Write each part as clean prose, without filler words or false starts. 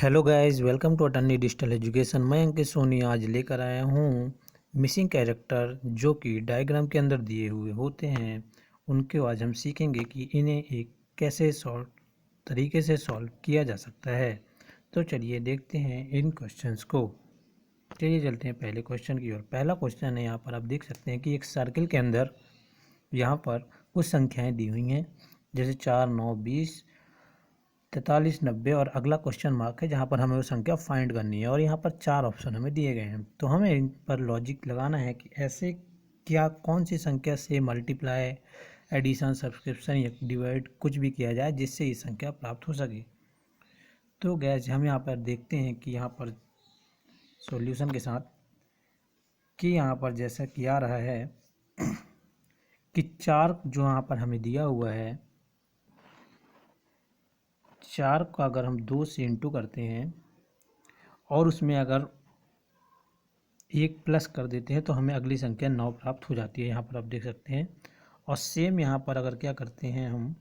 Hello guys, welcome to attorney digital education. मैं अंकित सोनी आज लेकर आया हूँ मिसिंग कैरेक्टर जो कि डायग्राम के अंदर दिए हुए होते हैं। उनके आज हम सीखेंगे कि इन्हें एक कैसे तरीके से सॉल्व किया जा सकता है। तो चलिए देखते हैं इन क्वेश्चंस को। चलिए चलते हैं पहले क्वेश्चन की ओर। पहला क्वेश्चन है, यहाँ पर आप देख सकते हैं कि एक सर्किल के अंदर यहाँ पर कुछ संख्याएँ दी हुई हैं, जैसे 4, 9, 20, 43, 90 और अगला क्वेश्चन मार्क है जहाँ पर हमें वो संख्या फाइंड करनी है। और यहाँ पर 4 ऑप्शन हमें दिए गए हैं, तो हमें इन पर लॉजिक लगाना है कि ऐसे क्या कौन सी संख्या से मल्टीप्लाई, एडिशन, सब्सक्रिप्शन या डिवाइड कुछ भी किया जाए जिससे ये संख्या प्राप्त हो सके। तो गैस हम यहाँ पर देखते हैं कि यहाँ पर सॉल्यूशन के साथ कि यहाँ पर जैसा कि आ रहा है कि 4 जो यहाँ पर हमें दिया हुआ है, 4 का अगर हम 2 से इंटू करते हैं और उसमें अगर 1 प्लस कर देते हैं तो हमें अगली संख्या 9 प्राप्त हो जाती है। यहाँ पर आप देख सकते हैं। और सेम यहाँ पर अगर क्या करते हैं हम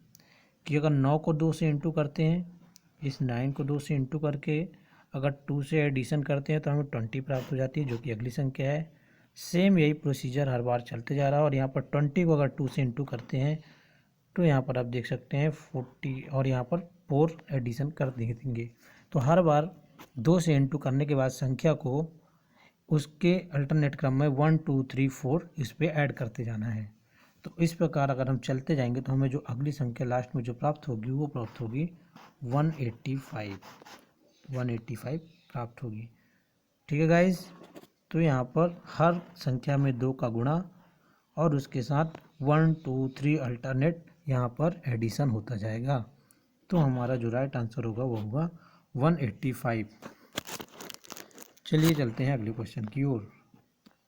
कि अगर 9 को 2 से इंटू करते हैं, इस 9 को 2 से इंटू करके अगर 2 से एडिशन करते हैं तो हमें 20 प्राप्त हो जाती है, जो कि अगली संख्या है। सेम यही प्रोसीजर हर बार चलते जा रहा है। और यहाँ पर 20 को अगर 2 से इंटू करते हैं तो यहाँ पर आप देख सकते हैं 40 और यहाँ पर 4 एडिशन कर देंगे। तो हर बार 2 से इंटू करने के बाद संख्या को उसके अल्टरनेट क्रम में 1, 2, 3, 4 इस पर ऐड करते जाना है। तो इस प्रकार अगर हम चलते जाएंगे तो हमें जो अगली संख्या लास्ट में जो प्राप्त होगी वो प्राप्त होगी 185 प्राप्त होगी। ठीक है गाइज। तो यहाँ पर हर संख्या में 2 का गुणा और उसके साथ 1, 2, 3 अल्टरनेट यहाँ पर एडिशन होता जाएगा। तो हमारा जो राइट आंसर होगा वो होगा 185। चलिए चलते हैं अगले क्वेश्चन की ओर।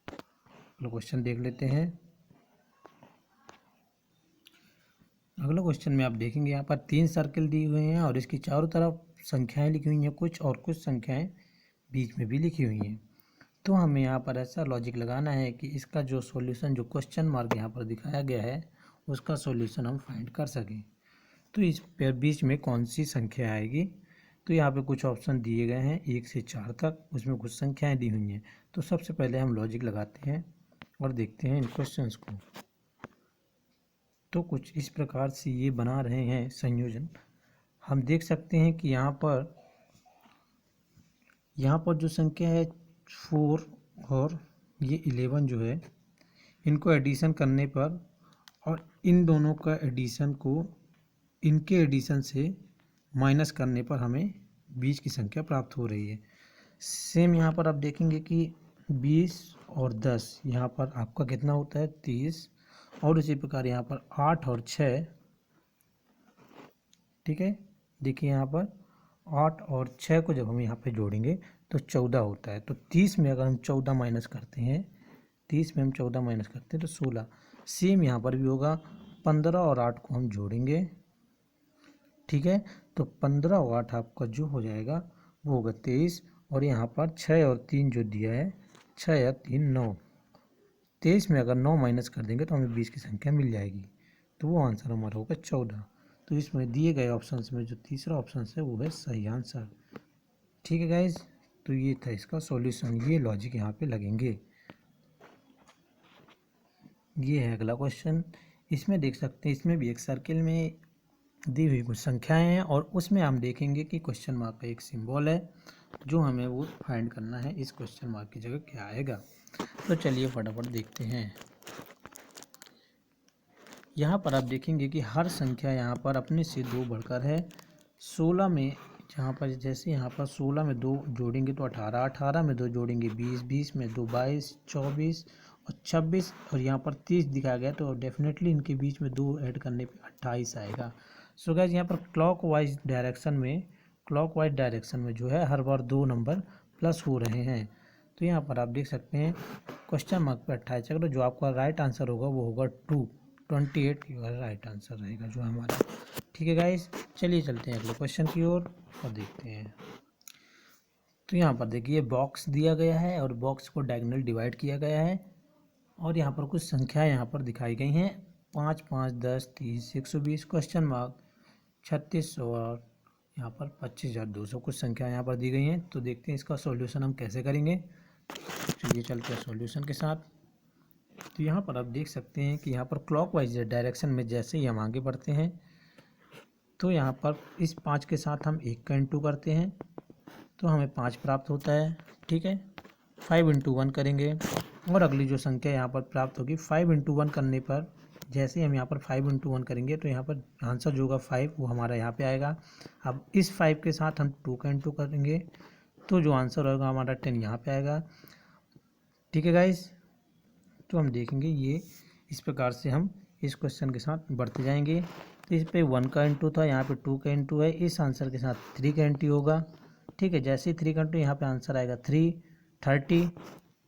अगला क्वेश्चन देख लेते हैं। अगला क्वेश्चन में आप देखेंगे यहाँ पर 3 सर्किल दिए हुए हैं और इसकी चारों तरफ संख्याएं लिखी हुई हैं कुछ, और कुछ संख्याएं बीच में भी लिखी हुई हैं। तो हमें यहाँ पर ऐसा लॉजिक लगाना है कि इसका जो सॉल्यूशन, जो क्वेश्चन मार्क यहाँ पर दिखाया गया है, उसका सॉल्यूशन हम फाइंड कर सकें। तो इस पर बीच में कौन सी संख्या आएगी। तो यहाँ पे कुछ ऑप्शन दिए गए हैं 1 से 4 तक, उसमें कुछ संख्याएं दी हुई हैं। तो सबसे पहले हम लॉजिक लगाते हैं और देखते हैं इन क्वेश्चंस को। तो कुछ इस प्रकार से ये बना रहे हैं संयोजन। हम देख सकते हैं कि यहाँ पर जो संख्या है 4 और ये 11 जो है, इनको एडिशन करने पर और इन दोनों का एडिशन को इनके एडिशन से माइनस करने पर हमें बीच की संख्या प्राप्त हो रही है। सेम यहाँ पर आप देखेंगे कि 20 और 10 यहाँ पर आपका कितना होता है 30, और इसी प्रकार यहाँ पर 8 और 6, ठीक है। देखिए यहाँ पर 8 और 6 को जब हम यहाँ पे जोड़ेंगे तो 14 होता है। तो 30 में अगर हम 14 माइनस करते हैं, 30 में हम 14 माइनस करते हैं तो 16। सेम यहाँ पर भी होगा, 15 और 8 को हम जोड़ेंगे, ठीक है। तो 15 और 8 आपका जो हो जाएगा वो होगा 23। और यहाँ पर 6 और 3 जो दिया है, 6 या 3 9। 23 में अगर 9 माइनस कर देंगे तो हमें 20 की संख्या मिल जाएगी। तो वो आंसर हमारा होगा 14। तो इसमें दिए गए ऑप्शंस में जो तीसरा ऑप्शन है वो है सही आंसर। ठीक है गाइज। तो ये था इसका सॉल्यूशन, ये लॉजिक यहाँ पे लगेंगे। ये है अगला क्वेश्चन। इसमें देख सकते हैं, इसमें भी एक सर्किल में दी हुई कुछ संख्याएं हैं और उसमें हम देखेंगे कि क्वेश्चन मार्क का एक सिंबल है जो हमें वो फाइंड करना है। इस क्वेश्चन मार्क की जगह क्या आएगा। तो चलिए फटाफट देखते हैं। यहाँ पर आप देखेंगे कि हर संख्या यहाँ पर अपने से 2 बढ़कर है। 16 में जहाँ पर जैसे यहाँ पर 16 में 2 जोड़ेंगे तो 18, 18 में 2 जोड़ेंगे 20, 20 में 2 22, 24 और 26, और यहाँ पर 30 दिखाया गया तो डेफिनेटली इनके बीच में 2 ऐड करने पे 28 आएगा। सो गाइस, यहाँ पर क्लॉकवाइज डायरेक्शन में जो है हर बार 2 नंबर प्लस हो रहे हैं। तो यहाँ पर आप देख सकते हैं क्वेश्चन मार्क पे 28 अगर जो आपका राइट आंसर होगा वो होगा 28 राइट आंसर रहेगा जो हमारा। ठीक है गाइस। चलिए चलते हैं अगले क्वेश्चन की ओर और देखते हैं। तो यहाँ पर देखिए बॉक्स दिया गया है और बॉक्स को डायगोनल डिवाइड किया गया है और यहाँ पर कुछ संख्याएं यहाँ पर दिखाई गई हैं 5, 5, 10, 30, 120, क्वेश्चन मार्क 36 और यहाँ पर 25,200 कुछ संख्या यहाँ पर दी गई हैं। तो देखते हैं इसका सॉल्यूशन हम कैसे करेंगे। चलिए चलते हैं सॉल्यूशन के साथ। तो यहाँ पर आप देख सकते हैं कि यहाँ पर क्लॉकवाइज डायरेक्शन में जैसे ही हम आगे बढ़ते हैं तो यहाँ पर इस 5 के साथ हम 1 का इंटू करते हैं तो हमें 5 प्राप्त होता है। ठीक है, 5 इंटू 1 करेंगे और अगली जो संख्या यहाँ पर प्राप्त होगी 5 इंटू 1 करने पर जैसे ही हम यहाँ पर 5 इंटू 1 करेंगे तो यहाँ पर आंसर जो होगा 5 वो हमारा यहाँ पे आएगा। अब इस 5 के साथ हम 2 का इंटू करेंगे तो जो आंसर होगा हमारा 10 यहाँ पे आएगा। ठीक है गाइस, तो हम देखेंगे ये इस प्रकार से हम इस क्वेश्चन के साथ बढ़ते जाएंगे। तो इस पे 1 का इंटू था, यहाँ पे 2 का इंटू है, इस आंसर के साथ 3 का इंटू होगा। ठीक है, जैसे ही 3 का इंटू यहाँ पे आंसर आएगा 3, 30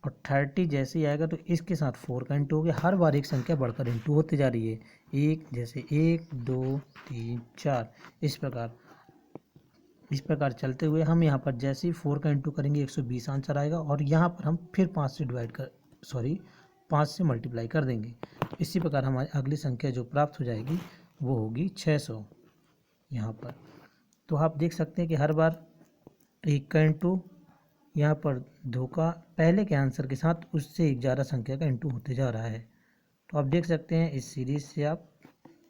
और 30 जैसे ही आएगा तो इसके साथ 4 का इंटू हो गया। हर बार एक संख्या बढ़कर इंटू होती जा रही है। एक जैसे 1 2 3 4 इस प्रकार चलते हुए हम यहाँ पर जैसे ही 4 का इंटू करेंगे 120 आंसर आएगा और यहाँ पर हम फिर 5 से मल्टीप्लाई कर देंगे। तो इसी प्रकार हमारी अगली संख्या जो प्राप्त हो जाएगी वो होगी 600 यहाँ पर। तो आप देख सकते हैं कि हर बार 1 का इंटू, यहाँ पर 2 का, पहले के आंसर के साथ उससे एक ज़्यादा संख्या का इंटू होते जा रहा है। तो आप देख सकते हैं इस सीरीज़ से आप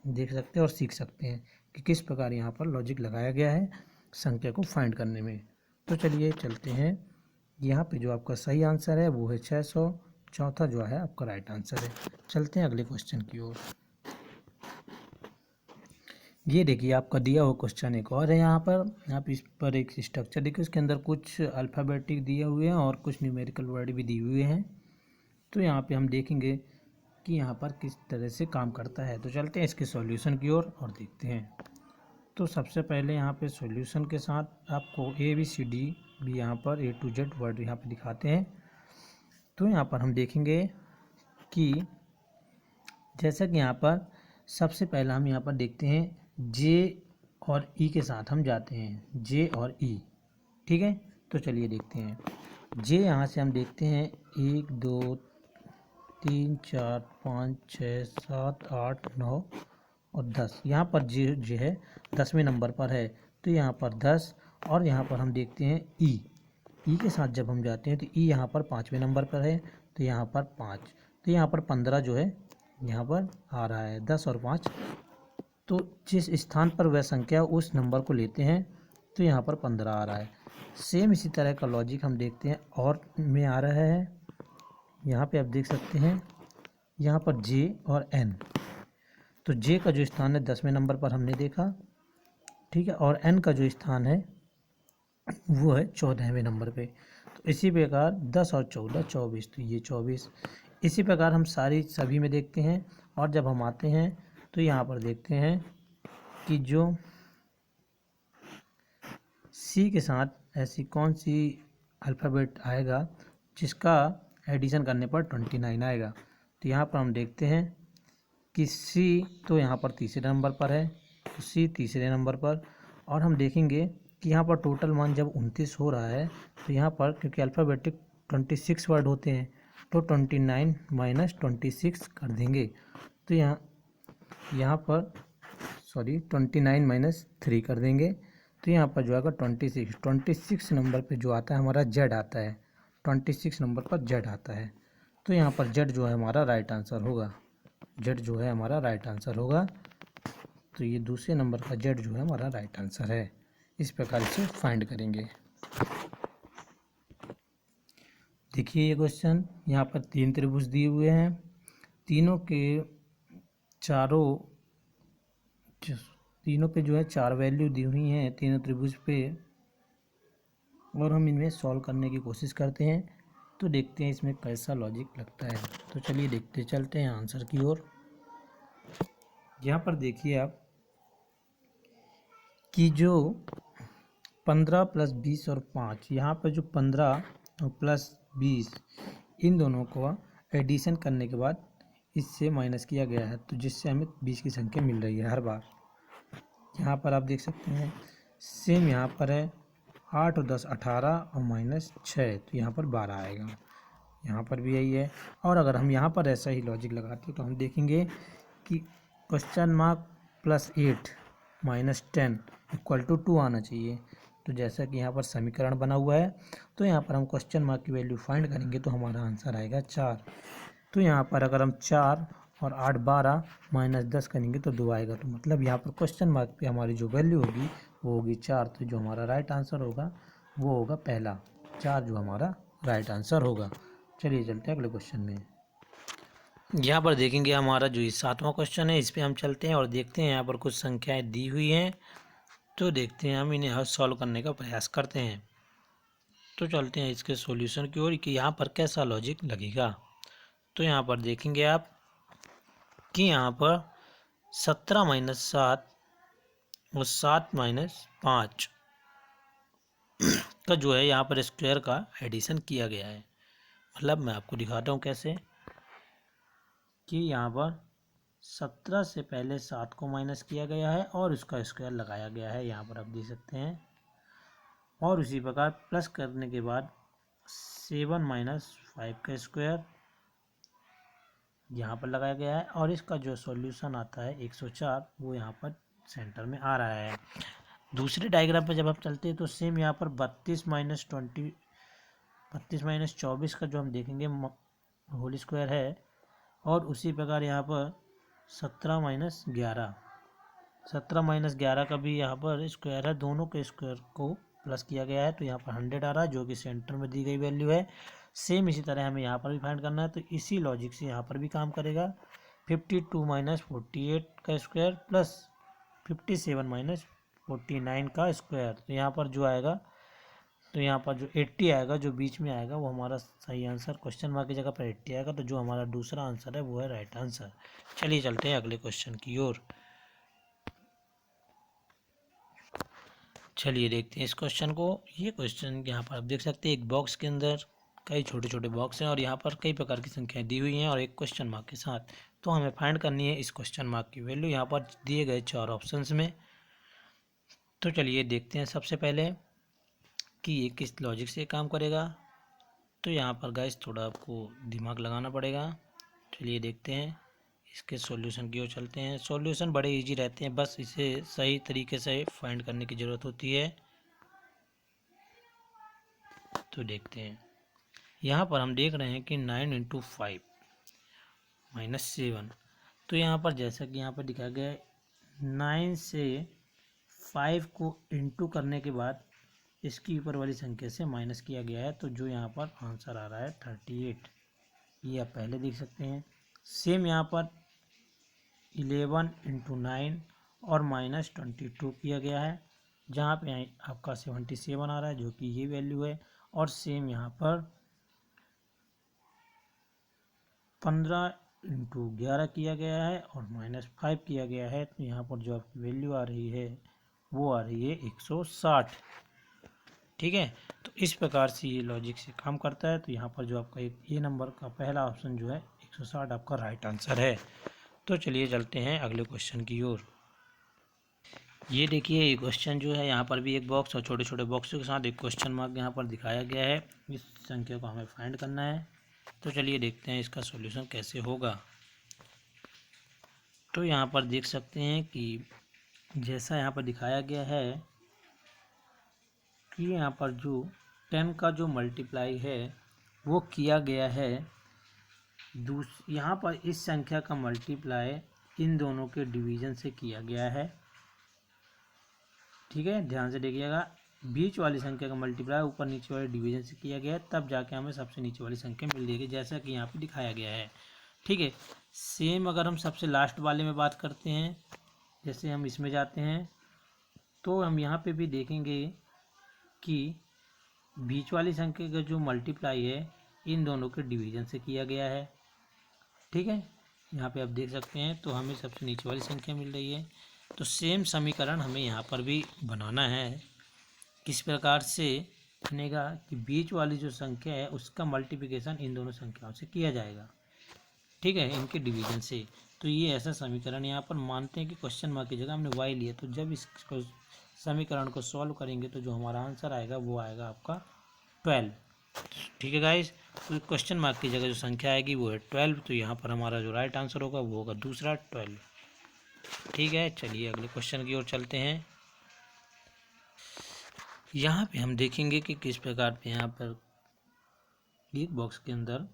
देख सकते हैं और सीख सकते हैं कि किस प्रकार यहाँ पर लॉजिक लगाया गया है संख्या को फाइंड करने में। तो चलिए चलते हैं, यहाँ पे जो आपका सही आंसर है वो है 600, चौथा जो है आपका राइट आंसर है। चलते हैं अगले क्वेश्चन की ओर। ये देखिए आपका दिया हुआ क्वेश्चन एक और है। यहाँ पर आप इस पर एक स्ट्रक्चर देखिए, उसके अंदर कुछ अल्फ़ाबेटिक दिए हुए हैं और कुछ न्यूमेरिकल वर्ड भी दिए हुए हैं। तो यहाँ पे हम देखेंगे कि यहाँ पर किस तरह से काम करता है। तो चलते हैं इसके सॉल्यूशन की ओर और देखते हैं। तो सबसे पहले यहाँ पे सॉल्यूशन के साथ आपको ABCD भी यहाँ पर A to Z वर्ड यहाँ पे दिखाते हैं। तो यहाँ पर हम देखेंगे कि जैसा कि यहाँ पर सबसे पहला हम यहाँ पर देखते हैं J और E के साथ हम जाते हैं, J और E। ठीक है, तो चलिए देखते हैं। J यहाँ से हम देखते हैं 1 2 3 4 5 6 7 8 9 और 10। यहाँ पर J है 10वें नंबर पर है तो यहाँ पर 10। और यहाँ पर हम देखते हैं E के साथ जब हम जाते हैं तो E यहाँ पर 5वें नंबर पर है तो यहाँ पर 5। तो यहाँ पर 15 जो है यहाँ पर आ रहा है, 10 और 5। तो जिस स्थान पर वह संख्या उस नंबर को लेते हैं तो यहाँ पर 15 आ रहा है। सेम इसी तरह का लॉजिक हम देखते हैं और में आ रहा है। यहाँ पे आप देख सकते हैं यहाँ पर J और N। तो J का जो स्थान है 10वें नंबर पर हमने देखा, ठीक है, और N का जो स्थान है वो है 14वें नंबर पे। तो इसी प्रकार 10 और 14 24, तो ये 24। इसी प्रकार हम सभी में देखते हैं। और जब हम आते हैं तो यहाँ पर देखते हैं कि जो C के साथ ऐसी कौन सी अल्फ़ाबेट आएगा जिसका एडिशन करने पर 29 आएगा। तो यहाँ पर हम देखते हैं कि C तो यहाँ पर तीसरे नंबर पर है, तो C तीसरे नंबर पर। और हम देखेंगे कि यहाँ पर टोटल मान जब 29 हो रहा है तो यहाँ पर क्योंकि अल्फ़ाबेटिक 26 वर्ड होते हैं तो 29 माइनस 26 कर देंगे। तो यहाँ पर 29 माइनस 3 कर देंगे। तो यहाँ पर जो आएगा 26 नंबर पे जो आता है हमारा Z आता है, 26 नंबर पर Z आता है। तो यहाँ पर Z जो है हमारा राइट आंसर होगा, Z जो है हमारा राइट आंसर होगा। तो ये दूसरे नंबर का Z जो है हमारा राइट आंसर है। इस प्रकार से फाइंड करेंगे। देखिए ये क्वेश्चन, यहाँ पर 3 त्रिभुज दिए हुए हैं, तीनों पे जो है 4 वैल्यू दी हुई हैं तीनों त्रिभुज पे, और हम इनमें सॉल्व करने की कोशिश करते हैं। तो देखते हैं इसमें कैसा लॉजिक लगता है। तो चलिए देखते चलते हैं आंसर की ओर। यहाँ पर देखिए आप कि जो 15 प्लस 20 और 5, यहाँ पर जो 15 और प्लस 20 इन दोनों को एडिशन करने के बाद इससे माइनस किया गया है, तो जिससे हमें 20 की संख्या मिल रही है हर बार। यहाँ पर आप देख सकते हैं सेम यहाँ पर है 8 और 10 18 और माइनस 6, तो यहाँ पर 12 आएगा। यहाँ पर भी यही है। और अगर हम यहाँ पर ऐसा ही लॉजिक लगाते तो हम देखेंगे कि question mark plus 8 -10 equal to 2 आना चाहिए। तो जैसा कि यहाँ पर समीकरण बना हुआ है, तो यहाँ पर हम क्वेश्चन मार्क की वैल्यू फाइंड करेंगे तो हमारा आंसर आएगा 4। तो यहाँ पर अगर हम 4 और 8 12 -10 करेंगे तो 2 आएगा। तो मतलब यहाँ पर क्वेश्चन मार्क पे हमारी जो वैल्यू होगी वो होगी 4। तो जो हमारा राइट आंसर होगा वो होगा पहला 4, जो हमारा राइट आंसर होगा। चलिए चलते हैं अगले क्वेश्चन में। यहाँ पर देखेंगे हमारा जो 7वां क्वेश्चन है, इस पर हम चलते हैं और देखते हैं यहाँ पर कुछ संख्याएं दी हुई हैं। तो देखते हैं, हम इन्हें हल सॉल्व करने का प्रयास करते हैं। तो चलते हैं इसके सॉल्यूशन की ओर कि यहाँ पर कैसा लॉजिक लगेगा। तो यहाँ पर देखेंगे आप कि यहाँ पर 17 - 7 और 7 - 5 का जो है यहाँ पर स्क्वायर का एडिशन किया गया है। मतलब मैं आपको दिखाता हूँ कैसे, कि यहाँ पर 17 से पहले 7 को माइनस किया गया है और उसका स्क्वायर लगाया गया है, यहाँ पर आप देख सकते हैं। और उसी प्रकार प्लस करने के बाद 7 - 5 का स्क्वायर यहाँ पर लगाया गया है और इसका जो सॉल्यूशन आता है 104, वो यहाँ पर सेंटर में आ रहा है। दूसरे डायग्राम पर जब हम चलते हैं तो सेम यहाँ पर 32 - 24 का जो हम देखेंगे होल स्क्वायर है, और उसी प्रकार यहाँ पर 17 - 11 का भी यहाँ पर स्क्वायर है। दोनों के स्क्वायर को प्लस किया गया है तो यहाँ पर 100 आ रहा है, जो कि सेंटर में दी गई वैल्यू है। सेम इसी तरह हमें यहाँ पर भी फाइंड करना है, तो इसी लॉजिक से यहाँ पर भी काम करेगा। 52 - 48 का स्क्वायर प्लस 57 - 49 का स्क्वायर, तो यहाँ पर जो आएगा, तो यहाँ पर जो 80 आएगा, जो बीच में आएगा वो हमारा सही आंसर, क्वेश्चन मार्क की जगह पर 80 आएगा। तो जो हमारा दूसरा आंसर है वो है राइट आंसर। चलिए चलते हैं अगले क्वेश्चन की ओर। चलिए देखते हैं इस क्वेश्चन को। ये क्वेश्चन यहाँ पर आप देख सकते हैं, एक बॉक्स के अंदर कई छोटे छोटे बॉक्स हैं और यहाँ पर कई प्रकार की संख्याएं दी हुई हैं और एक क्वेश्चन मार्क के साथ। तो हमें फाइंड करनी है इस क्वेश्चन मार्क की वैल्यू यहाँ पर दिए गए 4 ऑप्शंस में। तो चलिए देखते हैं सबसे पहले कि ये किस लॉजिक से काम करेगा। तो यहाँ पर गाइस थोड़ा आपको दिमाग लगाना पड़ेगा। चलिए देखते हैं, इसके सॉल्यूशन की ओर चलते हैं। सॉल्यूशन बड़े इजी रहते हैं, बस इसे सही तरीके से फाइंड करने की ज़रूरत होती है। तो देखते हैं, यहाँ पर हम देख रहे हैं कि 9 × 5 - 7। तो यहाँ पर जैसा कि यहाँ पर दिखाया गया है, 9 से 5 को इंटू करने के बाद इसकी ऊपर वाली संख्या से माइनस किया गया है, तो जो यहाँ पर आंसर आ रहा है 38। ये आप पहले देख सकते हैं। सेम यहाँ पर 11 × 9 और -22 किया गया है, जहाँ पे आपका 77 आ रहा है, जो कि ये वैल्यू है। और सेम यहाँ पर 15 × 11 किया गया है और -5 किया गया है, तो यहाँ पर जो आपकी वैल्यू आ रही है वो आ रही है 160। ठीक है, तो इस प्रकार से ये लॉजिक से काम करता है। तो यहाँ पर जो आपका एक ए नंबर का पहला ऑप्शन जो है 160 आपका राइट आंसर है। तो चलिए चलते हैं अगले क्वेश्चन की ओर। ये देखिए, ये क्वेश्चन जो है, यहाँ पर भी एक बॉक्स और छोटे छोटे बॉक्सों के साथ एक क्वेश्चन मार्क यहाँ पर दिखाया गया है। इस संख्या को हमें फाइंड करना है। तो चलिए देखते हैं इसका सॉल्यूशन कैसे होगा। तो यहाँ पर देख सकते हैं कि जैसा यहाँ पर दिखाया गया है कि यहाँ पर जो 10 का जो मल्टीप्लाई है वो किया गया है, यहाँ पर इस संख्या का मल्टीप्लाई इन दोनों के डिवीज़न से किया गया है। ठीक है, ध्यान से देखिएगा, बीच वाली संख्या का मल्टीप्लाई ऊपर नीचे वाले डिवीज़न से किया गया है, तब जाके हमें सबसे नीचे वाली संख्या मिल जाएगी, जैसा कि यहाँ पे दिखाया गया है। ठीक है, सेम अगर हम सबसे लास्ट वाले में बात करते हैं, जैसे हम इसमें जाते हैं, तो हम यहाँ पे भी देखेंगे कि बीच वाली संख्या का जो मल्टीप्लाई है इन दोनों के डिवीज़न से किया गया है। ठीक है, यहाँ पे आप देख सकते हैं, तो हमें सबसे नीचे वाली संख्या मिल रही है। तो सेम समीकरण हमें यहाँ पर भी बनाना है। किस प्रकार से बनेगा कि बीच वाली जो संख्या है उसका मल्टीप्लिकेशन इन दोनों संख्याओं से किया जाएगा। ठीक है, इनके डिवीज़न से। तो ये ऐसा समीकरण यहाँ पर मानते हैं कि क्वेश्चन मार्क की जगह हमने वाई लिया, तो जब इस समीकरण को सॉल्व करेंगे तो जो हमारा आंसर आएगा वो आएगा आपका 12। ठीक है गाइस, तो क्वेश्चन मार्क की जगह जो संख्या आएगी वो है 12। तो यहाँ पर हमारा जो राइट आंसर होगा वो होगा दूसरा 12। ठीक है, चलिए अगले क्वेश्चन की ओर चलते हैं। यहाँ पे हम देखेंगे कि किस प्रकार पे यहाँ पर एक बॉक्स के अंदर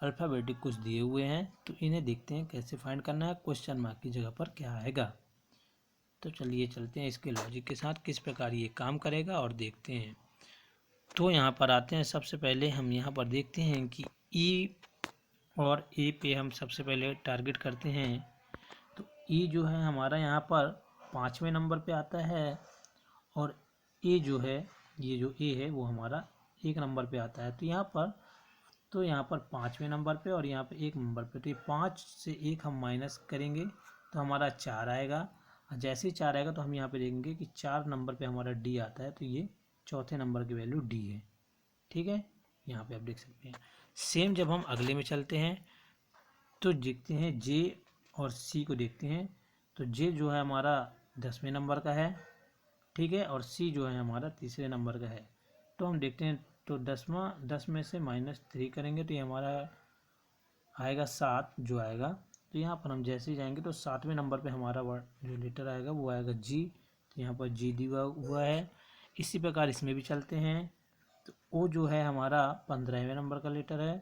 अल्फ़ाबेटिक कुछ दिए हुए हैं, तो इन्हें देखते हैं कैसे फाइंड करना है। क्वेश्चन मार्क की जगह पर क्या आएगा, तो चलिए चलते हैं इसके लॉजिक के साथ किस प्रकार ये काम करेगा और देखते हैं। तो यहाँ पर आते हैं, सबसे पहले हम यहाँ पर देखते हैं कि ई और ए पे हम सबसे पहले टारगेट करते हैं। तो ई जो है हमारा यहाँ पर 5वें नंबर पे आता है और ए जो है, ये जो ए है वो हमारा 1 नंबर पे आता है। तो यहाँ पर 5वें नंबर पे और यहाँ पे 1 नंबर पे, तो ये 5 से 1 हम माइनस करेंगे तो हमारा 4 आएगा। और जैसे ही 4 आएगा तो हम यहाँ पे देखेंगे कि 4 नंबर पे हमारा डी आता है, तो ये चौथे नंबर की वैल्यू डी है। ठीक है, यहाँ पे आप देख सकते हैं। सेम जब हम अगले में चलते हैं तो देखते हैं जे और सी को देखते हैं। तो जे जो है हमारा 10वें नंबर का है, ठीक है, और सी जो है हमारा तीसरे नंबर का है। तो हम देखते हैं, तो 10 में से -3 करेंगे तो ये हमारा आएगा 7 जो आएगा। तो यहाँ पर हम जैसे ही जाएंगे तो 7वें नंबर पे हमारा वर्ड जो लेटर आएगा वो आएगा जी, तो यहाँ पर जी दिया हुआ है। इसी प्रकार इसमें भी चलते हैं, तो ओ जो है हमारा 15वें नंबर का लेटर है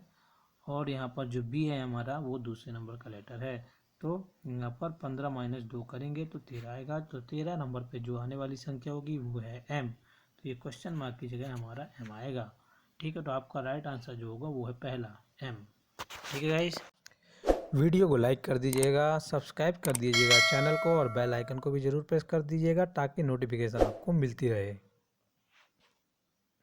और यहाँ पर जो बी है हमारा वो दूसरे नंबर का लेटर है। तो यहाँ पर 15 - 2 करेंगे तो 13 आएगा। तो 13 नंबर पे जो आने वाली संख्या होगी वो है एम, तो ये क्वेश्चन मार्क की जगह हमारा एम आएगा। ठीक है, तो आपका राइट आंसर जो होगा वो है पहला एम। ठीक है गाइस, वीडियो को लाइक कर दीजिएगा, सब्सक्राइब कर दीजिएगा चैनल को और बेल आइकन को भी ज़रूर प्रेस कर दीजिएगा ताकि नोटिफिकेशन आपको मिलती रहे।